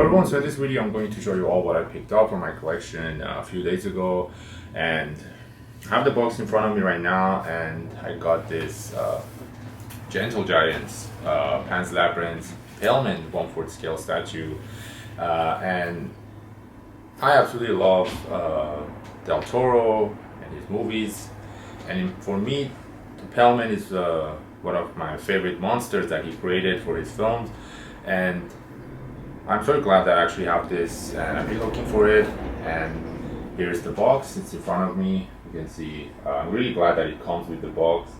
everyone, so in this video I'm going to show you all what I picked up from my collection a few days ago, and I have the box in front of me right now, and I got this Gentlegiant Panslabyrinth Paleman 1/4 scale statue, and I absolutely love Del Toro and his movies, and for me the Paleman is one of my favorite monsters that he created for his films, and I'm so glad that I actually have this, and I've been looking for it, and here's the box. It's in front of me. You can see I'm really glad that it comes with the box,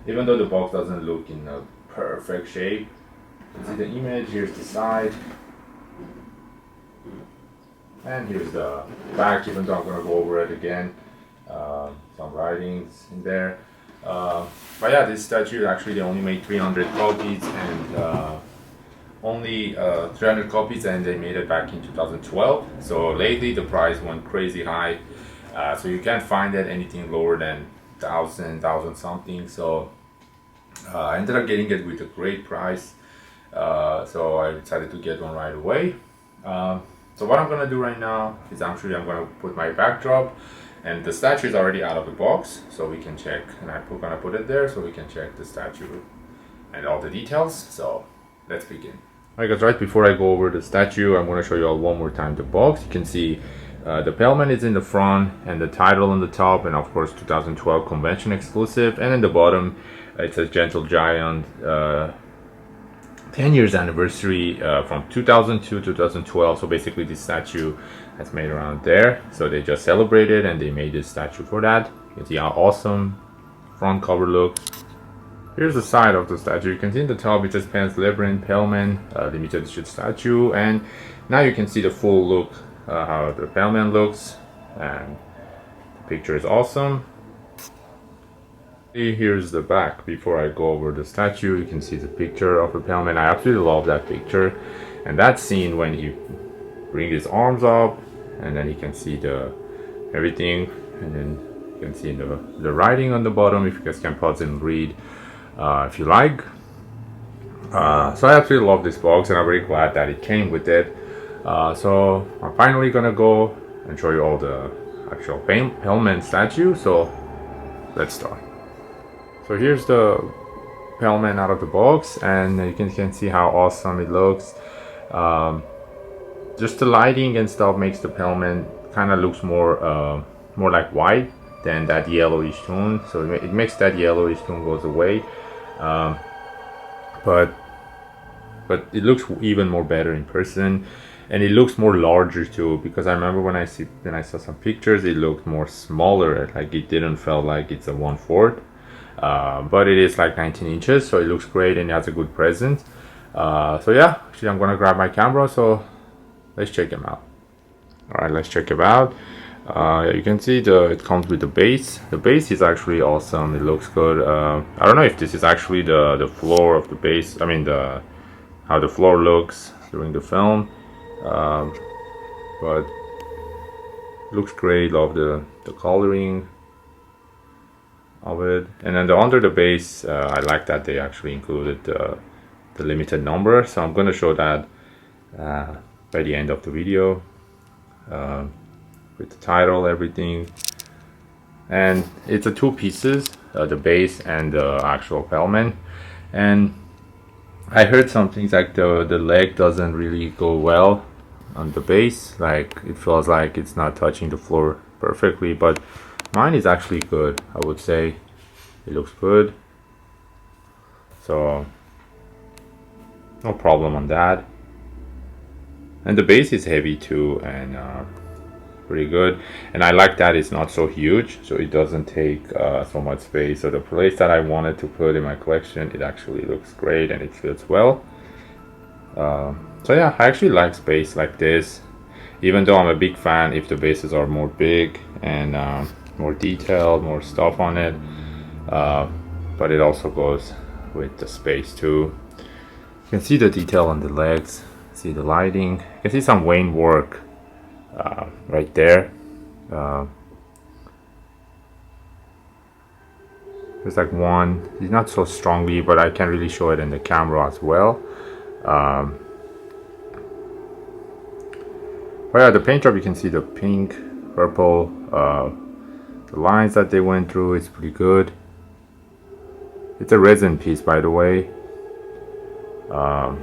even though the box doesn't look in a perfect shape. You can see the image. Here's the side, and here's the back, even though I'm going to go over it again. Some writings in there, but yeah, this statue actually they only made 300 copies, and only 300 copies, and they made it back in 2012. So lately the price went crazy high, so you can't find it anything lower than 1,000 something. So I ended up getting it with a great price, so I decided to get one right away. So what I'm gonna do right now is I'm gonna put my backdrop, and the statue is already out of the box, so we can check, and I'm gonna put it there so we can check the statue and all the details. So let's begin. Alright guys, right before I go over the statue, I'm going to show you all one more time the box. You can see the Paleman is in the front, and the title on the top, and of course 2012 convention exclusive, and in the bottom it says Gentlegiant 10 years anniversary from 2002 to 2012. So basically this statue has made around there, so they just celebrated and they made this statue for that. You can see how awesome front cover looks. Here's the side of the statue. You can see in the top it says Panslabyrinth Paleman limited edition statue, and now you can see the full look, how the Paleman looks, and the picture is awesome. Here's the back. Before I go over the statue, you can see the picture of the Paleman. I absolutely love that picture, and that scene when he brings his arms up, and then you can see the everything, and then you can see the writing on the bottom. If you guys can pause and read if you like. So I absolutely love this box, and I'm very glad that it came with it. So I'm finally gonna go and show you all the actual Paleman statue. So let's start. So here's the Paleman out of the box, and you can see how awesome it looks. Just the lighting and stuff makes the Paleman kind of looks more like white than that yellowish tone, so it makes that yellowish tone goes away, but it looks even more better in person, and it looks more larger too, because I remember when I saw some pictures it looked more smaller, like it didn't feel like it's a 1/4, but it is like 19 inches, so it looks great and it has a good presence. So yeah, actually I'm gonna grab my camera, so let's check them out. All right, let's check it out. You can see it comes with the base. The base is actually awesome. It looks good. I don't know if this is actually the floor of the base. I mean how the floor looks during the film, but it looks great. Love the coloring of it. And then under the base, I like that they actually included the limited number. So I'm going to show that by the end of the video. With the title, everything, and it's a 2 pieces, the base and the actual Paleman. And I heard some things like the leg doesn't really go well on the base, like it feels like it's not touching the floor perfectly, but mine is actually good. I would say it looks good, so no problem on that. And the base is heavy too, and pretty good, and I like that it's not so huge, so it doesn't take so much space. So the place that I wanted to put in my collection, it actually looks great and it fits well. So yeah, I actually like space like this, even though I'm a big fan if the bases are more big and more detailed, more stuff on it, but it also goes with the space too. You can see the detail on the legs, see the lighting, you can see some Wayne work right there. There's like one, it's not so strongly, but I can really show it in the camera as well. But yeah, the paint job, you can see the pink, purple, the lines that they went through is pretty good. It's a resin piece, by the way. So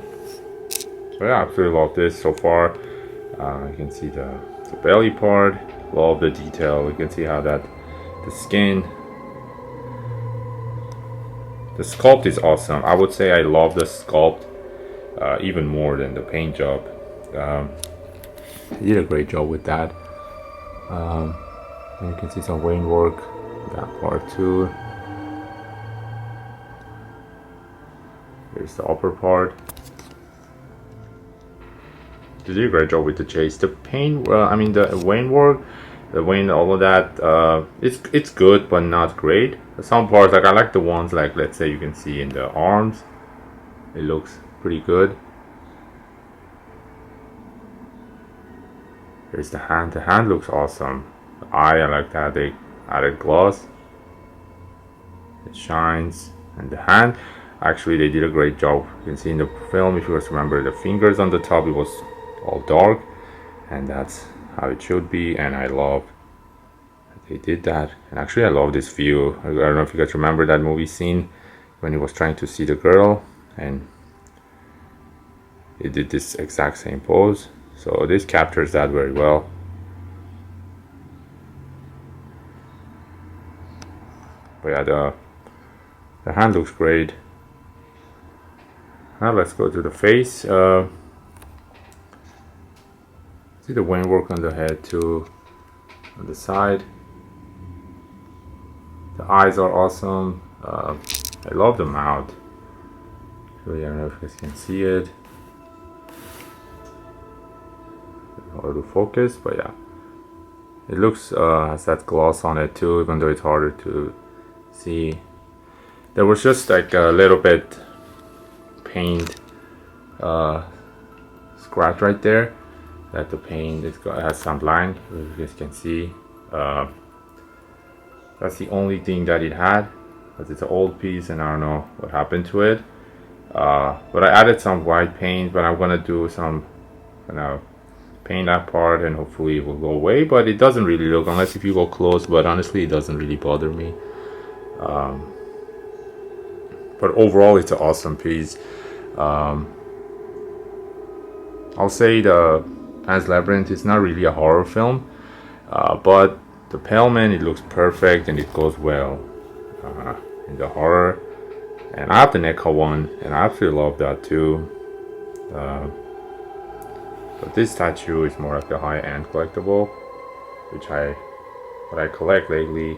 yeah, I absolutely love this so far. You can see the belly part, love the detail. You can see how that the skin, the sculpt is awesome. I would say I love the sculpt even more than the paint job. He did a great job with that. And you can see some vein work, that part too. Here's the upper part. They did a great job with the chase. The paint, I mean the vein work, the vein, all of that, it's good but not great. Some parts, like I like the ones like, let's say you can see in the arms, it looks pretty good. Here's the hand. The hand looks awesome. The eye, I like that they added gloss. It shines, and the hand, actually they did a great job. You can see in the film, if you guys remember, the fingers on the top, it was all dark, and that's how it should be. And I love that they did that. And actually I love this view. I don't know if you guys remember that movie scene when he was trying to see the girl, and it did this exact same pose. So this captures that very well. But yeah, the hand looks great. Now let's go to the face. See the vein work on the head too, on the side. The eyes are awesome. I love the mouth. Really, I don't know if you guys can see it. Hard to focus, but yeah, it looks has that gloss on it too, even though it's harder to see. There was just like a little bit paint scratch right there, that the paint has some line, as you guys can see. That's the only thing that it had, because it's an old piece and I don't know what happened to it. But I added some white paint, but I'm gonna do some paint that part and hopefully it will go away. But it doesn't really look, unless if you go close, but honestly it doesn't really bother me. But overall it's an awesome piece. I'll say the Panslabyrinth is not really a horror film, but the Paleman, it looks perfect and it goes well in the horror. And I have the NECA one and I absolutely love that too. But this statue is more like a high-end collectible, which I collect lately.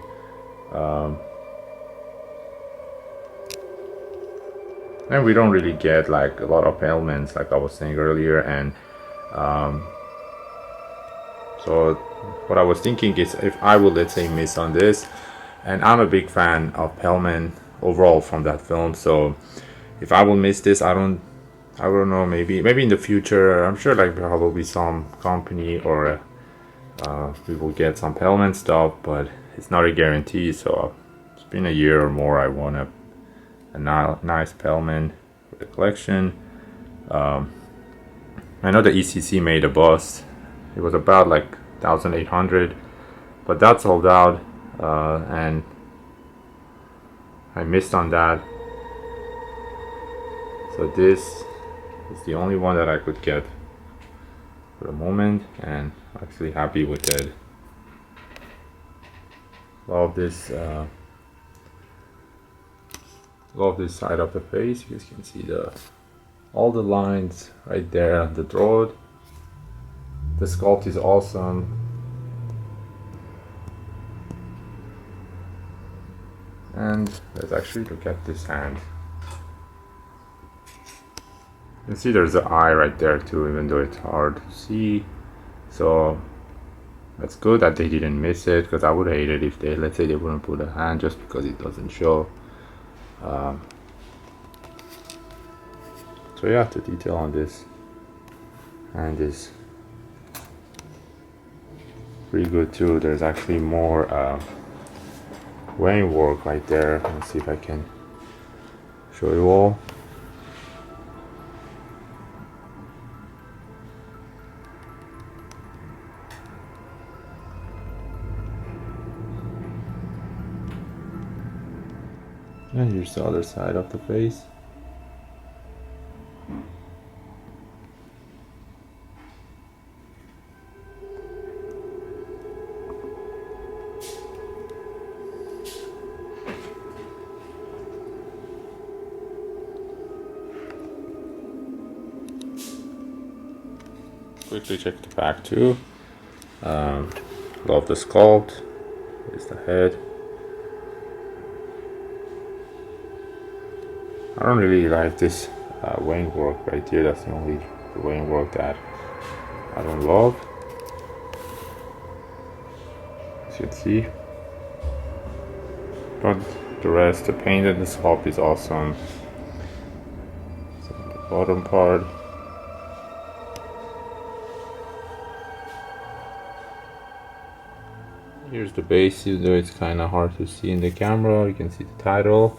And we don't really get like a lot of Palemans, like I was saying earlier. And so what I was thinking is, if I would, let's say, miss on this, and I'm a big fan of Paleman overall from that film, so if I will miss this, I don't know, maybe in the future, I'm sure like probably some company or we will get some Paleman stuff, but it's not a guarantee. So it's been a year or more. I want a nice Paleman for the collection. I know the ECC made a bust. It was about like 1,800, but that sold out, and I missed on that. So this is the only one that I could get for the moment, and I'm actually happy with it. Love this side of the face. You guys can see all the lines right there on the throat. The sculpt is awesome. And let's actually look at this hand. You can see there's an eye right there too, even though it's hard to see. So that's good that they didn't miss it, because I would hate it if they, let's say, they wouldn't put a hand just because it doesn't show. So yeah, the detail on this hand is pretty good too. There's actually more vein work right there. Let's see if I can show you all. And here's the other side of the face. Quickly check the back too. Love the sculpt. Here's the head. I don't really like this wing work right here. That's the only wing work that I don't love. As you can see. But the rest, the paint and the sculpt is awesome. So the bottom part. Here's the base, even though it's kind of hard to see in the camera. You can see the title,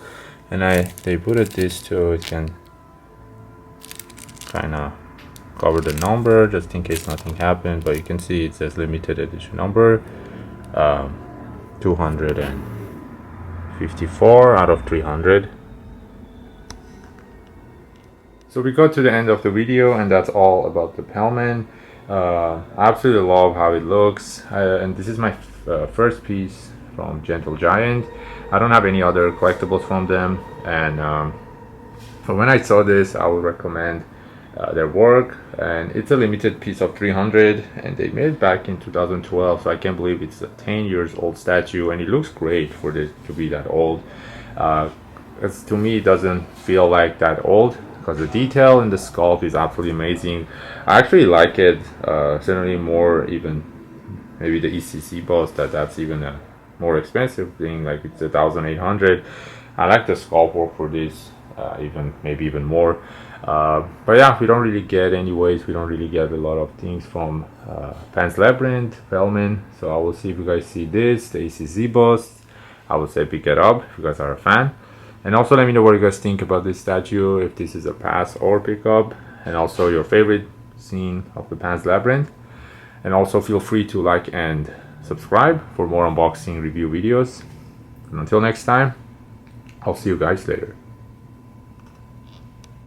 and they put it this so it can kind of cover the number just in case nothing happened. But you can see it says limited edition number, 254 out of 300. So we got to the end of the video, and that's all about the Paleman. I absolutely love how it looks, and this is my first piece from Gentlegiant. I don't have any other collectibles from them, and but when I saw this, I would recommend their work. And it's a limited piece of 300, and they made it back in 2012, so I can't believe it's a 10 years old statue, and it looks great for this to be that old. To me, it doesn't feel like that old, because the detail in the sculpt is absolutely amazing. I actually like it, certainly more even maybe the ECC bust, that's even a more expensive thing, like it's 1,800. I like the sculpt work for this maybe even more. But yeah, we don't really get a lot of things from Panslabyrinth, Paleman. So I will see if you guys see this, the ECC bust. I would say pick it up if you guys are a fan. And also let me know what you guys think about this statue, if this is a pass or pick up, and also your favorite scene of the Panslabyrinth. And also feel free to like and subscribe for more unboxing review videos. And until next time, I'll see you guys later.